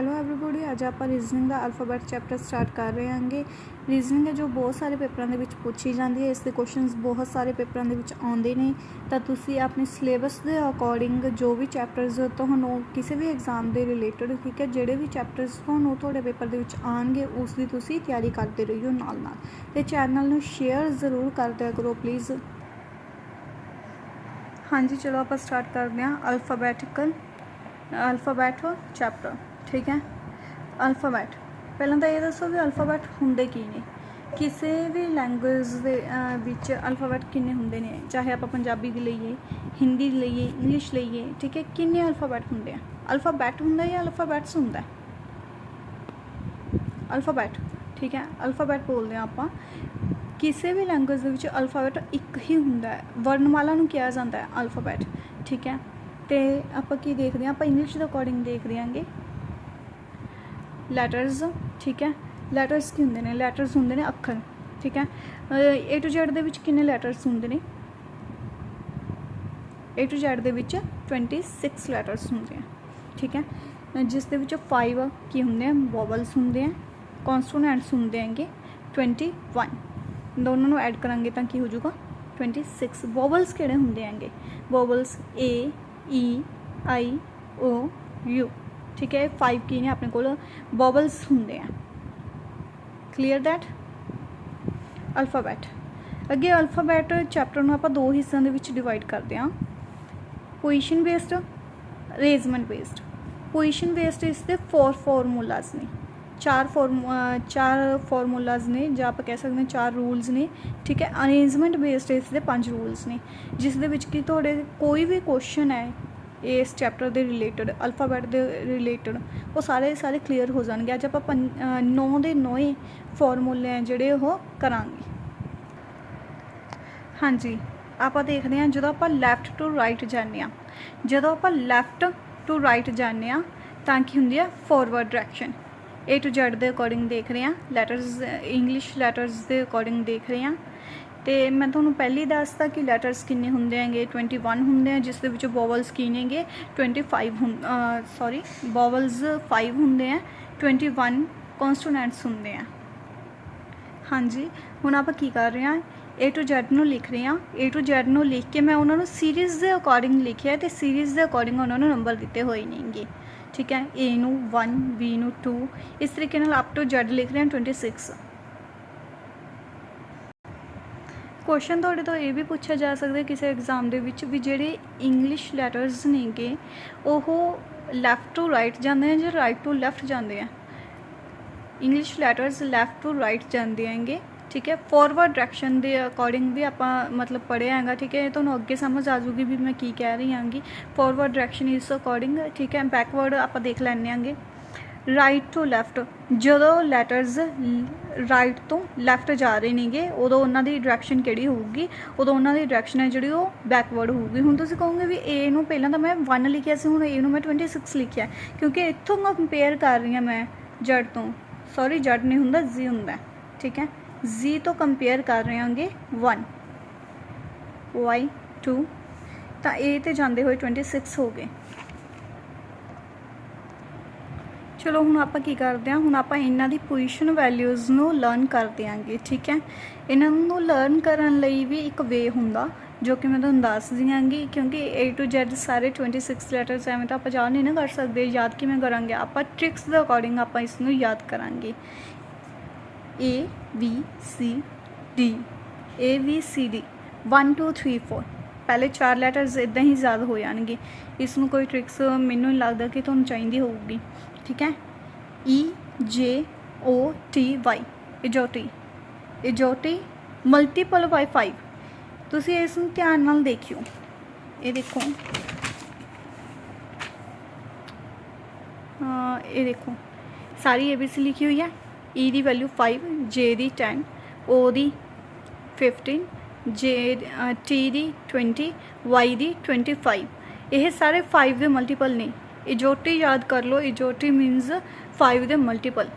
Hello ਐਵਰੀਬੋਡੀ, ਅੱਜ ਆਪਾਂ reasoning ਦਾ alphabet chapter start ਕਰ ਰਹੇ ਹਾਂਗੇ। ਰੀਜ਼ਨਿੰਗ ਹੈ ਜੋ ਬਹੁਤ ਸਾਰੇ ਪੇਪਰਾਂ ਦੇ ਵਿੱਚ ਪੁੱਛੀ ਜਾਂਦੀ ਹੈ। ਇਸ ਦੇ ਕੁਐਸਚਨਸ ਬਹੁਤ ਸਾਰੇ ਪੇਪਰਾਂ ਦੇ ਵਿੱਚ ਆਉਂਦੇ ਨੇ, ਤਾਂ ਤੁਸੀਂ ਆਪਣੇ ਸਿਲੇਬਸ ਦੇ ਅਕੋਰਡਿੰਗ ਜੋ ਵੀ ਚੈਪਟਰਸ ਤੁਹਾਨੂੰ ਕਿਸੇ ਵੀ ਐਗਜ਼ਾਮ ਦੇ ਰਿਲੇਟਡ, ਠੀਕ ਹੈ, ਜਿਹੜੇ ਵੀ ਚੈਪਟਰਸ ਤੁਹਾਨੂੰ ਤੁਹਾਡੇ ਪੇਪਰ ਦੇ ਵਿੱਚ ਆਉਣਗੇ ਉਸ ਦੀ ਤੁਸੀਂ ਤਿਆਰੀ ਕਰਦੇ ਰਹੀਓ ਨਾਲ ਨਾਲ, ਅਤੇ ਚੈਨਲ ਨੂੰ ਸ਼ੇਅਰ ਜ਼ਰੂਰ ਕਰ ਦਿਆ ਕਰੋ ਪਲੀਜ਼। ਹਾਂਜੀ ਚਲੋ ਆਪਾਂ ਸਟਾਰਟ ਕਰਦੇ ਹਾਂ ਅਲਫਾਬੈਟ ਚੈਪਟਰ। ਠੀਕ ਹੈ, ਅਲਫਾਬੈਟ ਪਹਿਲਾਂ ਤਾਂ ਇਹ ਦੱਸੋ ਵੀ ਅਲਫਾਬੈਟ ਹੁੰਦੇ ਕੀ ਨੇ। ਕਿਸੇ ਵੀ ਲੈਂਗੁਏਜ ਦੇ ਵਿੱਚ ਅਲਫਾਬੈਟ ਕਿੰਨੇ ਹੁੰਦੇ ਨੇ, ਚਾਹੇ ਆਪਾਂ ਪੰਜਾਬੀ ਦੀ ਲਈਏ, ਹਿੰਦੀ ਦੀ ਲਈਏ, ਇੰਗਲਿਸ਼ ਲਈਏ, ਠੀਕ ਹੈ, ਕਿੰਨੇ ਅਲਫਾਬੈਟ ਹੁੰਦੇ ਆ। ਅਲਫਾਬੈਟ ਹੁੰਦਾ ਜਾਂ ਅਲਫਾਬੈਟਸ ਹੁੰਦਾ? ਅਲਫਾਬੈਟ, ਠੀਕ ਹੈ, ਅਲਫਾਬੈਟ ਬੋਲਦੇ ਹਾਂ ਆਪਾਂ। ਕਿਸੇ ਵੀ ਲੈਂਗੁਏਜ ਦੇ ਵਿੱਚ ਅਲਫਾਬੈਟ ਇੱਕ ਹੀ ਹੁੰਦਾ ਹੈ, ਵਰਨਮਾਲਾ ਨੂੰ ਕਿਹਾ ਜਾਂਦਾ ਹੈ ਅਲਫਾਬੈਟ। ਠੀਕ ਹੈ, ਅਤੇ ਆਪਾਂ ਕੀ ਦੇਖਦੇ ਹਾਂ, ਆਪਾਂ ਇੰਗਲਿਸ਼ ਦੇ ਅਕੋਰਡਿੰਗ ਦੇਖ ਦਿਆਂਗੇ ਲੈਟਰਸ। ਠੀਕ ਹੈ, ਲੈਟਰਸ ਕੀ ਹੁੰਦੇ ਨੇ? ਲੈਟਰਸ ਹੁੰਦੇ ਨੇ ਅੱਖਰ। ਠੀਕ ਹੈ, A to Z ਦੇ ਵਿੱਚ ਕਿੰਨੇ ਲੈਟਰਸ ਹੁੰਦੇ ਨੇ? A to Z ਦੇ ਵਿੱਚ 26 ਲੈਟਰਸ ਹੁੰਦੇ ਆ। ਠੀਕ ਹੈ, ਜਿਸ ਦੇ ਵਿੱਚ 5 ਕੀ ਹੁੰਦੇ ਆ? ਵੋਵਲਸ ਹੁੰਦੇ ਆ। ਕੌਨਸੋਨੈਂਟਸ ਹੁੰਦੇ ਹੈਗੇ 21, ਦੋਨੋਂ ਨੂੰ ਐਡ ਕਰਾਂਗੇ ਤਾਂ ਕੀ ਹੋ ਜਾਊਗਾ? 26। ਵੋਵਲਸ ਕਿਹੜੇ ਹੁੰਦੇ ਹੈਗੇ? ਵੋਵਲਸ A, E, I, O, U। ਠੀਕ ਹੈ, 5 ਕੀ ਨੇ ਆਪਣੇ ਕੋਲ? ਵੋਵਲਸ ਹੁੰਦੇ ਆ। Clear that? ਅਲਫਾਬੈਟ। ਅੱਗੇ ਅਲਫਾਬੈਟ ਚੈਪਟਰ ਨੂੰ ਆਪਾਂ 2 ਹਿੱਸਿਆਂ ਦੇ ਵਿੱਚ ਡਿਵਾਈਡ ਕਰਦੇ ਹਾਂ, position based, arrangement based. Position based ਇਸ ਦੇ 4 ਫਾਰਮੂਲਾਜ਼ ਨੇ, 4 ਫਾਰਮੂਲਾਜ਼ ਨੇ, ਜਾਂ ਆਪਾਂ ਕਹਿ ਸਕਦੇ ਹਾਂ 4 ਰੂਲਸ ਨੇ। ਠੀਕ ਹੈ, ਅਰੇਂਜਮੈਂਟ ਬੇਸਡ ਇਸ ਦੇ 5 ਰੂਲਸ ਨੇ, ਜਿਸ ਦੇ ਵਿੱਚ ਕਿ ਤੁਹਾਡੇ ਕੋਈ ਵੀ ਕੁਐਸਚਨ ਹੈ ਇਸ ਚੈਪਟਰ ਦੇ ਰਿਲੇਟਡ, ਅਲਫਾਬੈਟ ਦੇ ਰਿਲੇਟਡ, ਉਹ ਸਾਰੇ ਕਲੀਅਰ ਹੋ ਜਾਣਗੇ। ਅੱਜ ਆਪਾਂ 9 ਦੇ 9 ਫਾਰਮੂਲੇ ਹੈ ਜਿਹੜੇ ਉਹ ਕਰਾਂਗੇ। ਹਾਂਜੀ, ਆਪਾਂ ਦੇਖਦੇ ਹਾਂ ਜਦੋਂ ਆਪਾਂ ਲੈਫਟ ਟੂ ਰਾਈਟ ਜਾਂਦੇ ਹਾਂ, ਤਾਂ ਕੀ ਹੁੰਦੀ ਆ? Forward direction. A to Z ਦੇ ਅਕੋਰਡਿੰਗ ਦੇਖ ਰਹੇ ਹਾਂ, ਲੈਟਰਸ ਇੰਗਲਿਸ਼ ਲੈਟਰਸ ਦੇ ਅਕੋਰਡਿੰਗ ਦੇਖ ਰਹੇ ਹਾਂ। ਅਤੇ ਮੈਂ ਤੁਹਾਨੂੰ ਪਹਿਲਾਂ ਹੀ ਦੱਸਤਾ ਕਿ ਲੈਟਰਸ ਕਿੰਨੇ ਹੁੰਦੇ ਹੈਗੇ? 21 ਹੁੰਦੇ ਆ, ਜਿਸ ਦੇ ਵਿੱਚ ਵੋਵਲਸ ਕੀ ਨੇਗੇ? 25 ਵੋਵਲਸ 5 ਹੁੰਦੇ ਆ, 21 ਕੌਨਸੋਨੈਂਟਸ ਹੁੰਦੇ ਆ। ਹਾਂਜੀ, ਹੁਣ ਆਪਾਂ ਕੀ ਕਰ ਰਹੇ ਹਾਂ? A to Z ਨੂੰ ਲਿਖ ਰਹੇ ਹਾਂ। A to Z ਨੂੰ ਲਿਖ ਕੇ ਮੈਂ ਉਹਨਾਂ ਨੂੰ ਸੀਰੀਜ਼ ਦੇ ਅਕੋਰਡਿੰਗ ਲਿਖਿਆ, ਅਤੇ ਸੀਰੀਜ਼ ਦੇ ਅਕੋਰਡਿੰਗ ਉਹਨਾਂ ਨੂੰ ਨੰਬਰ ਦਿੱਤੇ ਹੋਏ ਨੇਗੇ। ਠੀਕ ਹੈ, A ਨੂੰ 1, B ਨੂੰ 2, ਇਸ ਤਰੀਕੇ ਨਾਲ ਅਪ ਟੂ Z ਲਿਖ ਰਹੇ ਹਾਂ 26। ਕੁਐਸਚਨ ਤੁਹਾਡੇ ਤੋਂ ਇਹ ਵੀ ਪੁੱਛਿਆ ਜਾ ਸਕਦਾ ਕਿਸੇ ਐਗਜ਼ਾਮ ਦੇ ਵਿੱਚ ਵੀ ਜਿਹੜੇ ਇੰਗਲਿਸ਼ ਲੈਟਰਸ ਨੇਗੇ ਉਹ ਲੈਫਟ ਟੂ ਰਾਈਟ ਜਾਂਦੇ ਆ ਜਾਂ ਰਾਈਟ ਟੂ ਲੈਫਟ ਜਾਂਦੇ ਆ। English letters left to right ਜਾਂਦੇ ਹੈਗੇ। ਠੀਕ ਹੈ, ਫੋਰਵਰਡ ਡਾਇਰੈਕਸ਼ਨ ਦੇ ਅਕੋਰਡਿੰਗ ਵੀ ਆਪਾਂ ਮਤਲਬ ਪੜ੍ਹਿਆ ਹੈਗਾ। ਠੀਕ ਹੈ, ਤੁਹਾਨੂੰ ਅੱਗੇ ਸਮਝ ਆ ਜੂਗੀ ਵੀ ਮੈਂ ਕੀ ਕਹਿ ਰਹੀ ਹਾਂਗੀ। ਫੋਰਵਰਡ ਡਾਇਰੈਕਸ਼ਨ ਇਸ ਅਕੋਰਡਿੰਗ। ਠੀਕ ਹੈ, ਬੈਕਵਰਡ ਆਪਾਂ ਦੇਖ ਲੈਂਦੇ ਹਾਂਗੇ। ਰਾਈਟ ਟੂ ਲੈਫਟ, ਜਦੋਂ ਲੈਟਰਸ ਰਾਈਟ ਤੋਂ ਲੈਫਟ ਜਾ ਰਹੇ ਨੇਗੇ ਉਦੋਂ ਉਹਨਾਂ ਦੀ ਡਾਇਰੈਕਸ਼ਨ ਕਿਹੜੀ ਹੋਊਗੀ? ਉਦੋਂ ਉਹਨਾਂ ਦੀ ਡਾਇਰੈਕਸ਼ਨ ਹੈ ਜਿਹੜੀ ਉਹ ਬੈਕਵਰਡ ਹੋਊਗੀ। ਹੁਣ ਤੁਸੀਂ ਕਹੋਗੇ ਵੀ A ਨੂੰ ਪਹਿਲਾਂ ਤਾਂ ਮੈਂ 1 ਲਿਖਿਆ ਸੀ, ਹੁਣ A ਨੂੰ ਮੈਂ 26 ਲਿਖਿਆ, ਕਿਉਂਕਿ ਇੱਥੋਂ ਮੈਂ ਕੰਪੇਅਰ ਕਰ ਰਹੀ ਹਾਂ ਮੈਂ Z ਤੋਂ, ਸੌਰੀ Z ਨਹੀਂ ਹੁੰਦਾ, Z ਹੁੰਦਾ। ਠੀਕ ਹੈ, Z ਤੋਂ ਕੰਪੇਅਰ ਕਰ ਰਹੇ ਹਾਂਗੇ 1, Y 2, ਤਾਂ A 'ਤੇ ਜਾਂਦੇ ਹੋਏ 26 ਹੋ ਗਏ। ਚਲੋ ਹੁਣ ਆਪਾਂ ਕੀ ਕਰਦੇ ਹਾਂ, ਹੁਣ ਆਪਾਂ ਇਹਨਾਂ ਦੀ ਪੋਜੀਸ਼ਨ ਵੈਲਿਊਜ਼ ਨੂੰ ਲਰਨ ਕਰ ਦਿਆਂਗੇ। ਠੀਕ ਹੈ, ਇਹਨਾਂ ਨੂੰ ਲਰਨ ਕਰਨ ਲਈ ਵੀ ਇੱਕ ਵੇ ਹੁੰਦਾ ਜੋ ਕਿ ਮੈਂ ਤੁਹਾਨੂੰ ਦੱਸ ਦਿਆਂਗੀ, ਕਿਉਂਕਿ A to Z ਸਾਰੇ 26 ਲੈਟਰਸ ਐਵੇਂ ਤਾਂ ਆਪਾਂ ਯਾਦ ਨਹੀਂ ਨਾ ਕਰ ਸਕਦੇ। ਯਾਦ ਕਿਵੇਂ ਕਰਾਂਗੇ? ਆਪਾਂ ਟ੍ਰਿਕਸ ਦੇ ਅਕੋਰਡਿੰਗ ਆਪਾਂ ਇਸ ਨੂੰ ਯਾਦ ਕਰਾਂਗੇ। A B C D, A B C D 1 2 3 4, ਪਹਿਲੇ 4 ਲੈਟਰਸ ਇੱਦਾਂ ਹੀ ਯਾਦ ਹੋ ਜਾਣਗੇ। ਇਸ ਨੂੰ ਕੋਈ ਟ੍ਰਿਕਸ ਮੈਨੂੰ ਨਹੀਂ ਲੱਗਦਾ ਕਿ ਤੁਹਾਨੂੰ ਚਾਹੀਦੀ ਹੋਊਗੀ। ਠੀਕ ਹੈ, E J O T Y, ਇਜੋਟੀ ਮਲਟੀਪਲ ਬਾਈ 5। ਤੁਸੀਂ ਇਸ ਨੂੰ ਧਿਆਨ ਨਾਲ ਦੇਖਿਓ। ਇਹ ਦੇਖੋ, ਇਹ ਦੇਖੋ ਸਾਰੀ ABC ਲਿਖੀ ਹੋਈ ਹੈ। E ਦੀ ਵੈਲਿਊ 5, J ਦੀ 10, O ਦੀ 15, T ਦੀ 20, Y ਦੀ 25। ਇਹ ਸਾਰੇ 5 ਦੇ ਮਲਟੀਪਲ ਨੇ। ਇਜੋਟੀ ਯਾਦ ਕਰ ਲਓ, ਇਜੋਟੀ ਮੀਨਸ 5 ਦੇ ਮਲਟੀਪਲ।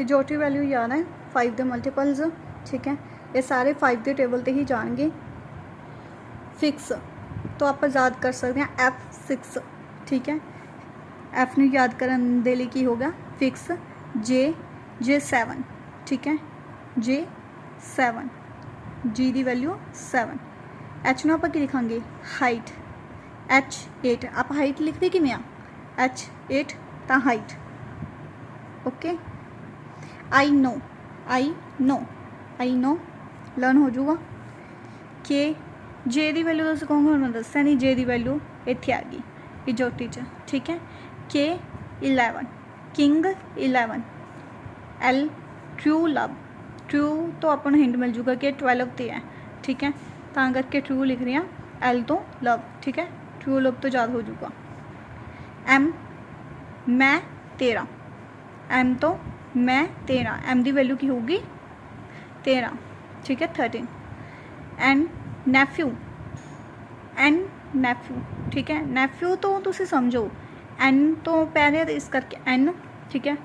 ਇਜੋਟੀ ਵੈਲਿਊ ਯਾਦ ਹੈ 5 ਦੇ ਮਲਟੀਪਲਸ। ਠੀਕ ਹੈ, ਇਹ ਸਾਰੇ 5 ਦੇ ਟੇਬਲ 'ਤੇ ਹੀ ਜਾਣਗੇ। ਫਿਕਸ तो आप याद कर सकते हैं F6। ठीक है, एफ नूं याद करन दे लई की होगा फिक्स जे 7 ठीक है जे 7 जी की वैल्यू 7 एच नूं आपां की लिखांगे हाइट एच 8 आप हाइट लिखते किवें आ एच 8 तो height okay I know learn हो जाऊगा के जे की वैल्यू तुम कहोगे मैं दस्या नहीं जे की वैल्यू इत्थे आ गई इजोटी च ठीक है के 11 king 11 L true love true तो अपन हिंट मिल जूगा कि 12 ते है ठीक है तो करके ट्रू लिख रही हाँ एल तो लव ठीक है ट्रू लव तो याद हो जाऊगा एम मैं तेरा एम तो मैं तेरा एम की वैल्यू की होगी 13 ठीक है 13 एन नैफ्यू ठीक है नैफ्यू तो तुसी समझो एन तो पै रहा इस करके एन ठीक है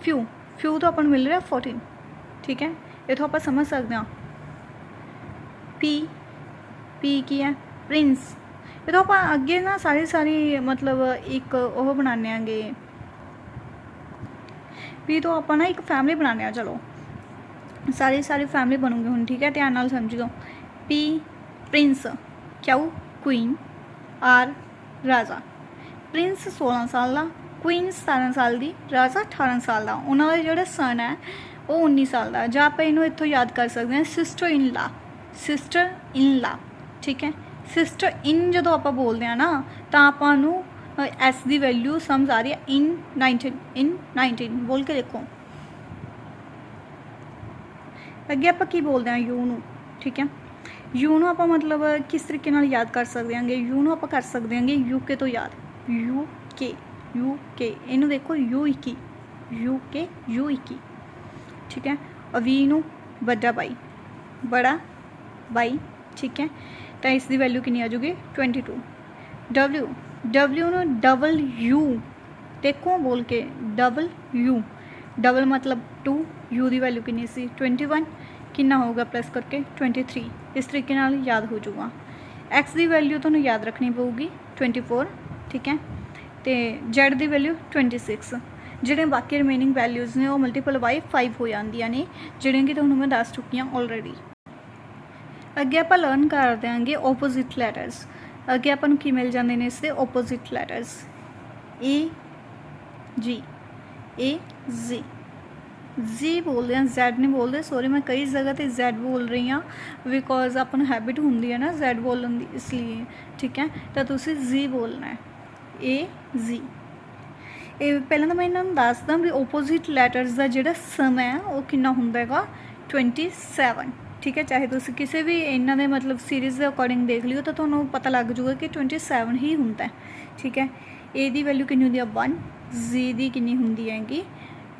फ्यू तो अपन मिल रहा 14 ठीक है इतों आप समझ सकते हैं पी की है प्रिंस ये तो आप अगे ना सारी मतलब एक वह बनाने आगे पी तो आप ना एक फैमिली बनाने चलो सारी फैमिली बनूंगी हूँ ठीक है ध्यान नाल समझो P prince Q queen R राजा प्रिंस 16 साल का क्वीन 17 साल की राजा 18 साल का उन्होंने जोड़ा सन है वो 19 साल का ਜਾਂ ਆਪਾਂ ਇਹਨੂੰ ਇੱਥੋਂ याद कर सकते हैं सिस्टर इन ला ठीक है सिस्टर इन जो आप बोलते हैं ना तो आपू एस की वैल्यू समझ आ रही है इन 19 बोल के देखो अगे आप की बोलते हैं यू नू ठीक है यू नू आप मतलब किस तरीके नाल याद कर सकते हैं यू नू आप कर सकते हैं यूके तो याद यू के इनू देखो यू 21 ठीक है और वी नू बड़ा बाई ठीक है तो इसकी वैल्यू कितनी आ जाएगी 22 डबल्यू नू डबल यू देखो बोल के डबल मतलब 2 यू की वैल्यू कितनी सी 21 कितना होगा प्लस करके 23 इस तरीके नाल याद हो जाऊगा एक्स की वैल्यू तो याद रखनी पऊगी 24 ठीक है तो जेड की वैल्यू 26 ਜਿਹੜੇ बाकी रिमेनिंग वैल्यूज़ ने वो मल्टीपल बाई 5 हो जांदियां ने ਜਿਹੜੀਆਂ कि तुहानूं मैं दस चुकी हाँ ऑलरेडी अगे आप लर्न कर देंगे ओपोजिट लैटर्स अगे अपन की मिल जाते हैं इसके ओपोजिट लैटर्स ए जी बोलते हैं जैड नहीं बोलते सॉरी मैं कई जगह पर जैड बोल रही हाँ बिकॉज अपन हैबिट होंगी है ना जैड बोलन की इसलिए ठीक है तो तुसी जी बोलना है ए जी पहले तो मैं इन्होंने दसदा भी ओपोजिट लैटर्स का जोड़ा समय है वो कितना होंगे 27 ठीक है चाहे तुम किसी भी इन्हों के मतलब सीरीज़ के अकॉर्डिंग देख लियो तो तुम्हें पता लग जाऊगा कि 27 ही होंगे ठीक है ए की वैल्यू कितनी होंगी 1 जी की कितनी होंगी हैगी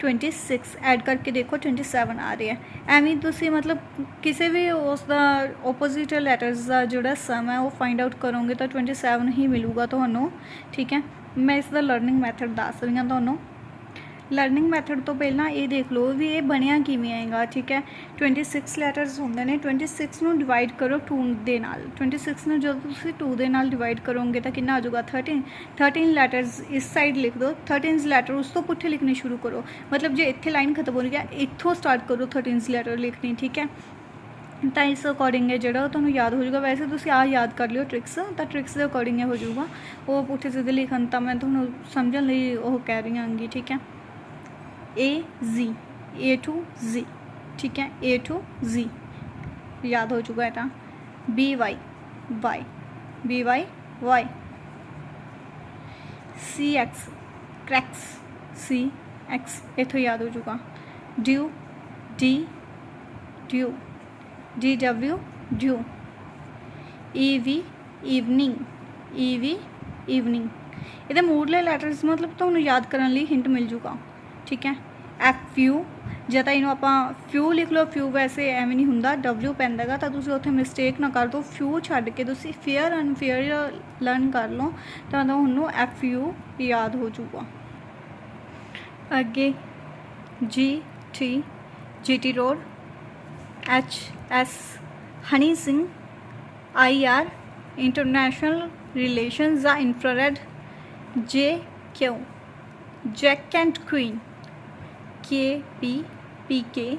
26 ऐड करके देखो 27 आ रही है एवं तुम मतलब किसी भी उसका ओपोजिट लैटर्स का जोड़ा समय है वो फाइंड आउट करोगे तो 27 ही मिलूगा तो ठीक है मैं इसका लर्निंग मैथड दस रही हाँ तो लर्निंग मैथड तो पहला ये देख लो भी ये बनया किवें आएगा ठीक है 26 लैटर्स होंगे ने 26 नूं डिवाइड करो 2 दे नाल 26 नूं जो तुसीं 2 दे नाल डिवाइड करोगे तो कितना आ जाऊगा 13 लैटर्स इस साइड लिख दो 13 लैटर उस तो पुट्ठे लिखने शुरू करो मतलब जो इत्थे लाइन खत्म हो रही है इत्थों स्टार्ट करो 13 लैटर लिखनी ठीक है तो इस अकॉर्डिंग है जो तुहानूं याद हो जाएगा वैसे तुसीं आ याद कर लियो ट्रिक्स तो ट्रिक्स के अकॉर्डिंग हो जाऊगा वो पुट्ठे सीधे लिखन तो मैं तुहानूं समझण लई वो कह रही हाँ ठीक है ए टू जी ठीक है ए टू जी याद हो चुका है तो B Y Y C X cracks C X इतों याद हो चुका dew D W dew EV evening evening ये मूडले लैटर्स मतलब तो याद करने लिए हिंट मिल जूगा ठीक है एफ यू ਜਾਂ ਤਾਂ ਇਹਨੂੰ ਆਪਾਂ ਫਿਊ ਲਿਖ ਲਓ ਫਿਊ ਵੈਸੇ ਐਵੇਂ ਨਹੀਂ ਹੁੰਦਾ ਡਬਲਿਊ ਪੈਂਦਾ ਗਾ ਤਾਂ ਤੁਸੀਂ ਉੱਥੇ ਮਿਸਟੇਕ ਨਾ ਕਰ ਦਿਓ ਫਿਊ ਛੱਡ ਕੇ ਤੁਸੀਂ ਫੇਅਰ ਅਨਫੇਅਰ ਲਰਨ ਕਰ ਲਓ ਤਾਂ ਤੁਹਾਨੂੰ ਐਫ ਯੂ ਯਾਦ ਹੋ ਜਾਊਗਾ ਅੱਗੇ G T road H S Honey Singh IR international relations the infrared J Q jack and queen KPPK